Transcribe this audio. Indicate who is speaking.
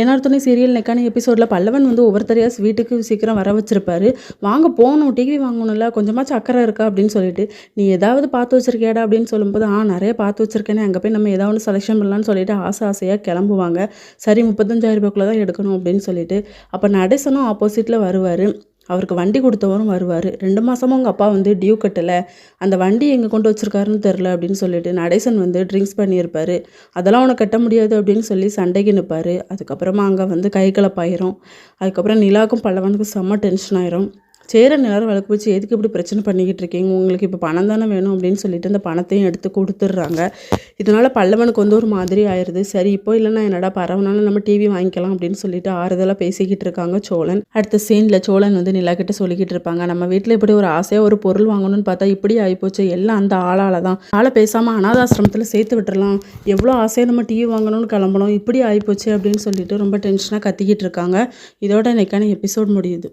Speaker 1: INR துணை serial நெக்கான எபிசோடில் பல்லவன் வந்து ஒவ்வொருத்தரையாக வீட்டுக்கு சீக்கிரம் வர வச்சிருப்பாரு. வாங்க போகணும், டிவி வாங்கணும்ல, கொஞ்சமாச்சும் அக்கறை இருக்கா அப்படின்னு சொல்லிட்டு, நீ ஏதாவது பார்த்து வச்சிருக்கியாடா அப்படின்னு சொல்லும்போது, நிறைய பார்த்து வச்சிருக்கேனே, அங்கே போய் நம்ம ஏதாவது ஒன்று செலெக்ஷன் பண்ணலான்னு சொல்லிட்டு ஆசையாக கிளம்புவாங்க. சரி 35,000 ரூபாய்க்குள்ள தான் எடுக்கணும் அப்படின்னு சொல்லிட்டு, அப்போ நடேசனும் ஆப்போசிட்டில் வருவார். அவருக்கு வண்டி கொடுத்தவரும் வருவார். 2 மாதமாக உங்கள் அப்பா வந்து டியூ கட்டலை, அந்த வண்டி எங்கே கொண்டு வச்சிருக்காருன்னு தெரில அப்படின்னு சொல்லிட்டு நடேசன் வந்து ட்ரிங்க்ஸ் பண்ணியிருப்பார். அதெல்லாம் உனக்கு கட்ட முடியாது அப்படின்னு சொல்லி சண்டைக்கு நிற்பார். அதுக்கப்புறமா அங்கே வந்து கை கலப்பாயிரும். அதுக்கப்புறம் நிலாவுக்கும் பல்லவனுக்கும் செம்ம டென்ஷன் ஆயிரும். சேரன் எல்லாரும் வழக்கு வச்சு எதுக்கு இப்படி பிரச்சனை பண்ணிக்கிட்டு இருக்கீங்க, உங்களுக்கு இப்போ பணம் தானே வேணும் அப்படின்னு சொல்லிட்டு அந்த பணத்தையும் எடுத்து கொடுத்துட்றாங்க. இதனால் பல்லவனுக்கு வந்து ஒரு மாதிரி ஆயிடுது. சரி இப்போ இல்லைன்னா என்னடா பரவனாலும் நம்ம டிவி வாங்கிக்கலாம் அப்படின்னு சொல்லிட்டு ஆறுதலாக பேசிக்கிட்டு இருக்காங்க சோழன். அடுத்த சீனில் சோழன் வந்து நிலா கிட்ட சொல்லிக்கிட்டு இருப்பாங்க, நம்ம வீட்டில் இப்படி ஒரு ஆசையாக ஒரு பொருள் வாங்கணும்னு பார்த்தா இப்படி ஆகிப்போச்சு, எல்லாம் அந்த ஆளால் தான். ஆளை பேசாமல் அனாதாசிரமத்தில் சேர்த்து விட்டுறலாம், எவ்வளோ ஆசையாக நம்ம டிவி வாங்கணும்னு கிளம்பணும், இப்படி ஆகிப்போச்சு அப்படின்னு சொல்லிட்டு ரொம்ப டென்ஷனாக கத்திக்கிட்டு இருக்காங்க. இதோட இன்னைக்கான எபிசோட் முடியுது.